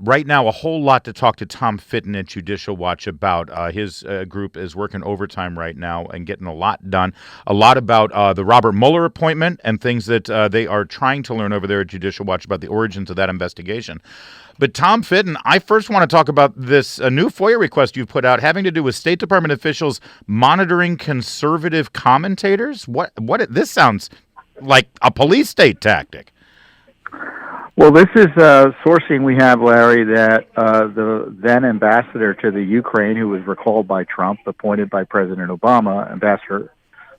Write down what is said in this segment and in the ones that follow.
right now a whole lot to talk to Tom Fitton at Judicial Watch about. His group is working overtime right now and getting a lot done. A lot about the Robert Mueller appointment and things that they are trying to learn over there at Judicial Watch about the origins of that investigation. But Tom Fitton, I first want to talk about this new FOIA request you've put out having to do with State Department officials monitoring conservative commentators. This sounds like a police state tactic. Well, this is sourcing we have, Larry, that the then ambassador to the Ukraine, who was recalled by Trump, appointed by President Obama, Ambassador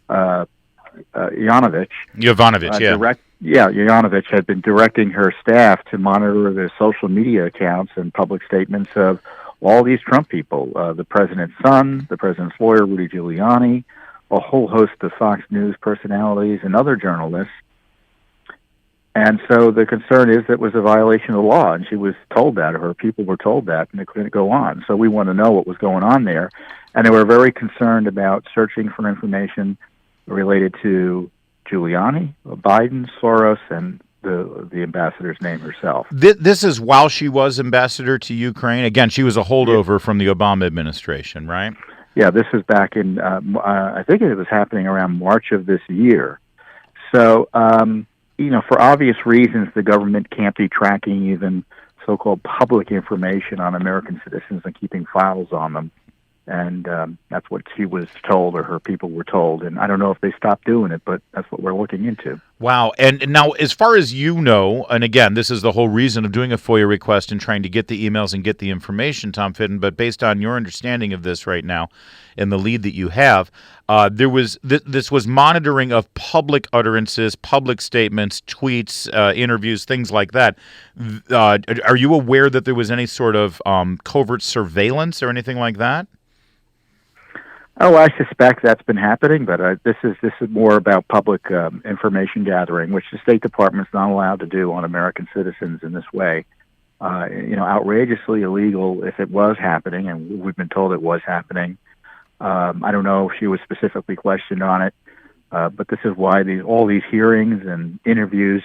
Yovanovitch. Yovanovitch, Yovanovitch had been directing her staff to monitor the social media accounts and public statements of all these Trump people, the president's son, the president's lawyer, Rudy Giuliani, a whole host of Fox News personalities and other journalists. And so the concern is that it was a violation of the law, and she was told that, or her people were told that, and it couldn't go on. So we want to know what was going on there. And they were very concerned about searching for information related to Giuliani, Biden, Soros, and the ambassador's name herself. This is while she was ambassador to Ukraine. Again, she was a holdover from the Obama administration, right? Yeah, this was back in, I think it was happening around March of this year. So, for obvious reasons, the government can't be tracking even so-called public information on American citizens and keeping files on them. And that's what she was told, or her people were told. And I don't know if they stopped doing it, but that's what we're looking into. Wow. And now, as far as you know, and again, this is the whole reason of doing a FOIA request and trying to get the emails and get the information, Tom Fitton, but based on your understanding of this right now and the lead that you have, this was monitoring of public utterances, public statements, tweets, interviews, things like that. Are you aware that there was any sort of covert surveillance or anything like that? Oh, I suspect that's been happening, but this is more about public information gathering, which the State Department's not allowed to do on American citizens in this way. Outrageously illegal if it was happening, and we've been told it was happening. I don't know if she was specifically questioned on it, but this is why all these hearings and interviews,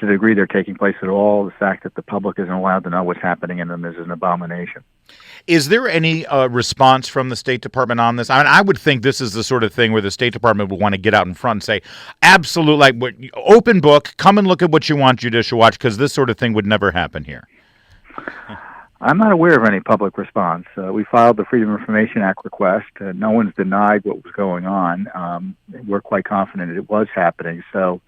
to the degree they're taking place at all, the fact that the public isn't allowed to know what's happening in them is an abomination. Is there any response from the State Department on this? I mean, I would think this is the sort of thing where the State Department would want to get out in front and say, absolutely, open book, come and look at what you want, Judicial Watch, because this sort of thing would never happen here. I'm not aware of any public response. We filed the Freedom of Information Act request. No one's denied what was going on. We're quite confident it was happening, so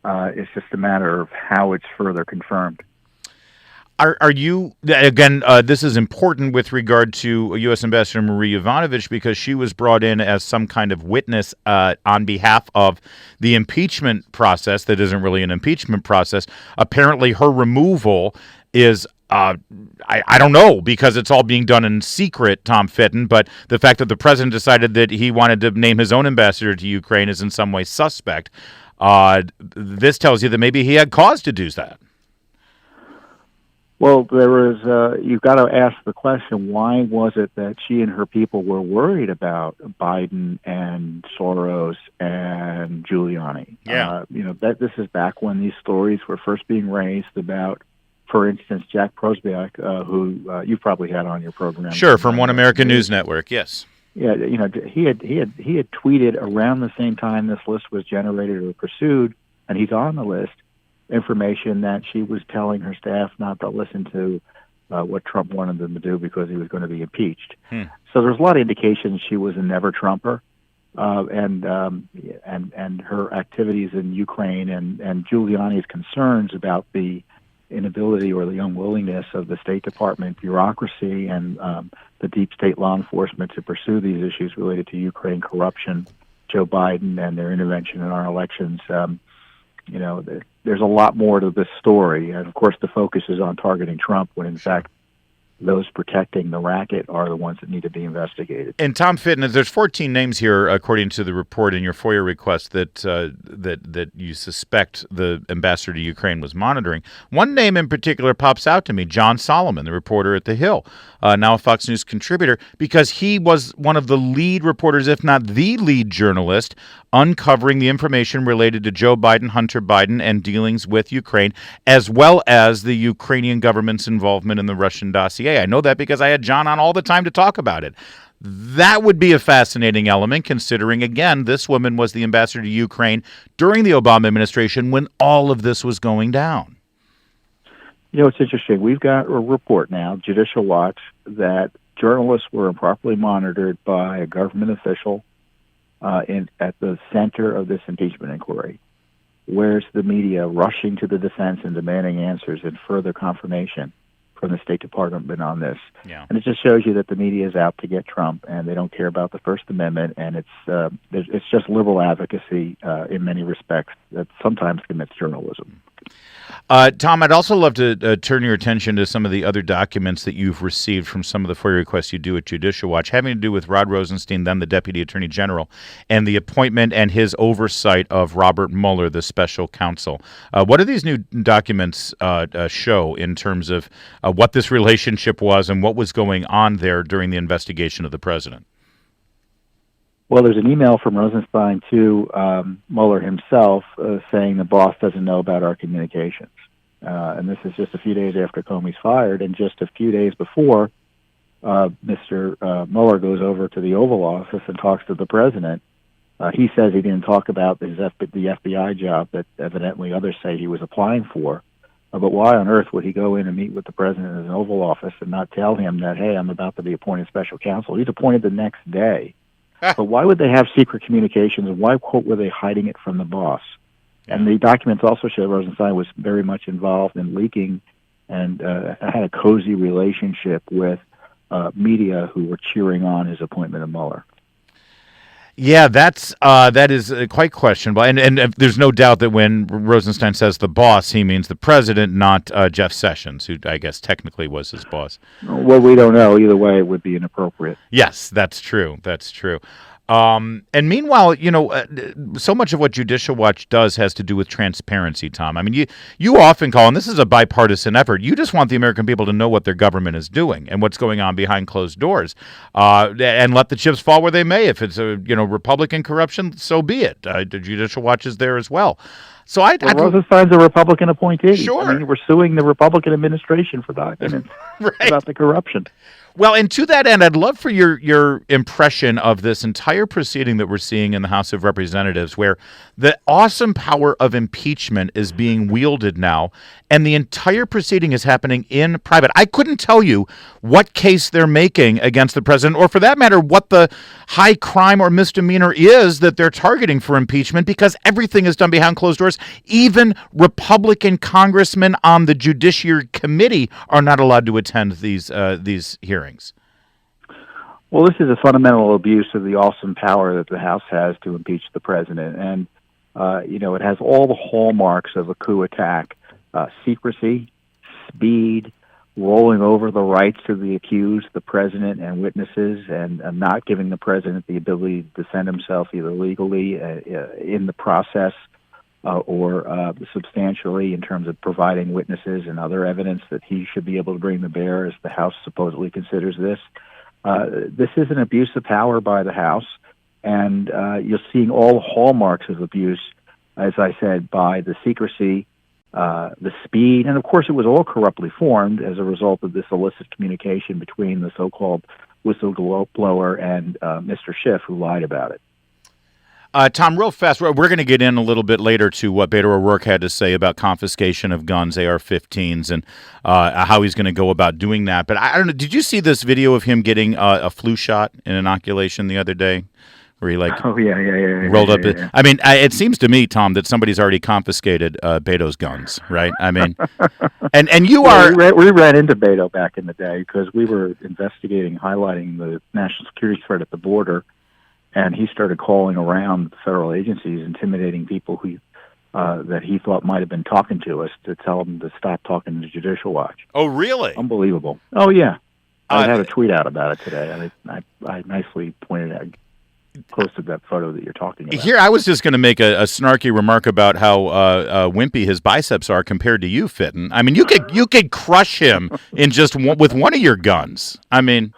it's just a matter of how it's further confirmed. Are you, again, this is important with regard to U.S. Ambassador Marie Yovanovitch because she was brought in as some kind of witness on behalf of the impeachment process that isn't really an impeachment process. Apparently her removal is, I don't know, because it's all being done in secret, Tom Fitton, but the fact that the president decided that he wanted to name his own ambassador to Ukraine is in some way suspect. This tells you that maybe he had cause to do that. Well, there was. You've got to ask the question: why was it that she and her people were worried about Biden and Soros and Giuliani? Yeah, this is back when these stories were first being raised about, for instance, Jack Posobiec, who you've probably had on your program. Sure, from One American News Network. Yes. Yeah, he had tweeted around the same time this list was generated or pursued, and he's on the list. Information that she was telling her staff not to listen to what Trump wanted them to do because he was going to be impeached. So there's a lot of indications she was a never Trumper, and her activities in Ukraine and Giuliani's concerns about the inability or the unwillingness of the State Department bureaucracy and the deep state law enforcement to pursue these issues related to Ukraine corruption, Joe Biden and their intervention in our elections. There's a lot more to this story, and of course the focus is on targeting Trump when in fact those protecting the racket are the ones that need to be investigated. And Tom Fitton, there's 14 names here, according to the report in your FOIA request, that you suspect the ambassador to Ukraine was monitoring. One name in particular pops out to me, John Solomon, the reporter at The Hill, now a Fox News contributor, because he was one of the lead reporters, if not the lead journalist, uncovering the information related to Joe Biden, Hunter Biden, and dealings with Ukraine, as well as the Ukrainian government's involvement in the Russian dossier. I know that because I had John on all the time to talk about it. That would be a fascinating element, considering, again, this woman was the ambassador to Ukraine during the Obama administration when all of this was going down. It's interesting. We've got a report now, Judicial Watch, that journalists were improperly monitored by a government official at the center of this impeachment inquiry. Where's the media rushing to the defense and demanding answers and further confirmation from the State Department on this? Yeah. And it just shows you that the media is out to get Trump, and they don't care about the First Amendment, and it's just liberal advocacy in many respects that sometimes commits journalism. Tom, I'd also love to turn your attention to some of the other documents that you've received from some of the FOIA requests you do at Judicial Watch, having to do with Rod Rosenstein, then the Deputy Attorney General, and the appointment and his oversight of Robert Mueller, the special counsel. What do these new documents show in terms of what this relationship was and what was going on there during the investigation of the president? Well, there's an email from Rosenstein to Mueller himself saying the boss doesn't know about our communications. And this is just a few days after Comey's fired, and just a few days before Mr. Mueller goes over to the Oval Office and talks to the president. He says he didn't talk about the FBI job that evidently others say he was applying for. But why on earth would he go in and meet with the president in the Oval Office and not tell him that, hey, I'm about to be appointed special counsel? He's appointed the next day. But why would they have secret communications, and why, quote, were they hiding it from the boss? And the documents also show Rosenstein was very much involved in leaking and had a cozy relationship with media who were cheering on his appointment of Mueller. Yeah, that is quite questionable, and there's no doubt that when Rosenstein says the boss, he means the president, not Jeff Sessions, who I guess technically was his boss. Well, we don't know. Either way, it would be inappropriate. Yes, that's true. That's true. And meanwhile, so much of what Judicial Watch does has to do with transparency, Tom. I mean, you often call, and this is a bipartisan effort, you just want the American people to know what their government is doing and what's going on behind closed doors, and let the chips fall where they may. If it's Republican corruption, so be it. The Judicial Watch is there as well. So Rosenstein's a Republican appointee. Sure. I mean, we're suing the Republican administration for documents about the corruption. Well, and to that end, I'd love for your impression of this entire proceeding that we're seeing in the House of Representatives, where the awesome power of impeachment is being wielded now, and the entire proceeding is happening in private. I couldn't tell you what case they're making against the president, or for that matter, what the high crime or misdemeanor is that they're targeting for impeachment, because everything is done behind closed doors. Even Republican congressmen on the Judiciary Committee are not allowed to attend these hearings. Well, this is a fundamental abuse of the awesome power that the House has to impeach the president. And, it has all the hallmarks of a coup attack: secrecy, speed, rolling over the rights of the accused, the president and witnesses, and not giving the president the ability to defend himself either legally in the process or substantially in terms of providing witnesses and other evidence that he should be able to bring to bear as the House supposedly considers this. This is an abuse of power by the House, and you're seeing all the hallmarks of abuse, as I said, by the secrecy, the speed, and of course it was all corruptly formed as a result of this illicit communication between the so-called whistleblower and Mr. Schiff, who lied about it. Tom, real fast, we're going to get in a little bit later to what Beto O'Rourke had to say about confiscation of guns, AR-15s, and how he's going to go about doing that. But I don't know, did you see this video of him getting a flu shot, an inoculation the other day? Where he rolled up. Yeah. I mean, it seems to me, Tom, that somebody's already confiscated Beto's guns, right? I mean, and you are. We ran into Beto back in the day because we were investigating, highlighting the national security threat at the border, and he started calling around federal agencies, intimidating people who that he thought might have been talking to us to tell them to stop talking to Judicial Watch. Oh, really? Unbelievable. Oh, yeah. I had a tweet out about it today. I nicely posted that photo that you're talking about. Here, I was just going to make a snarky remark about how wimpy his biceps are compared to you, Fitton. I mean, you could crush him in just with one of your guns. I mean,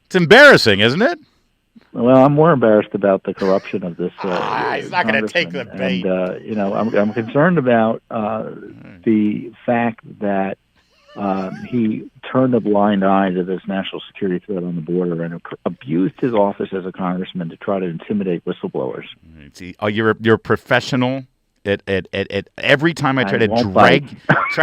it's embarrassing, isn't it? Well, I'm more embarrassed about the corruption of this. He's not going to take the bait. And I'm concerned about the fact that he turned a blind eye to this national security threat on the border and abused his office as a congressman to try to intimidate whistleblowers. See, you're a professional. At every time I try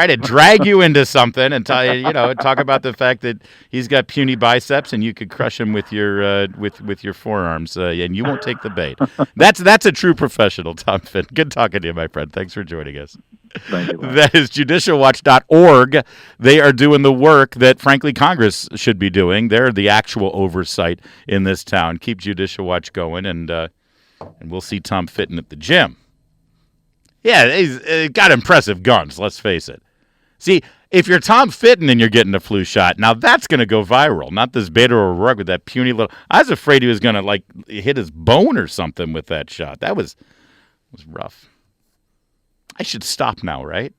to drag you into something and talk about the fact that he's got puny biceps and you could crush him with your with your forearms and you won't take the bait. That's a true professional, Tom Fitton. Good talking to you, my friend. Thanks for joining us. Thank you. That is judicialwatch.org. They are doing the work that, frankly, Congress should be doing. They're the actual oversight in this town. Keep Judicial Watch going, and we'll see Tom Fitton at the gym. Yeah, he's got impressive guns, let's face it. See, if you're Tom Fitton and you're getting a flu shot, now that's going to go viral. Not this Beto O'Rourke with that puny little... I was afraid he was going to, hit his bone or something with that shot. That was rough. I should stop now, right?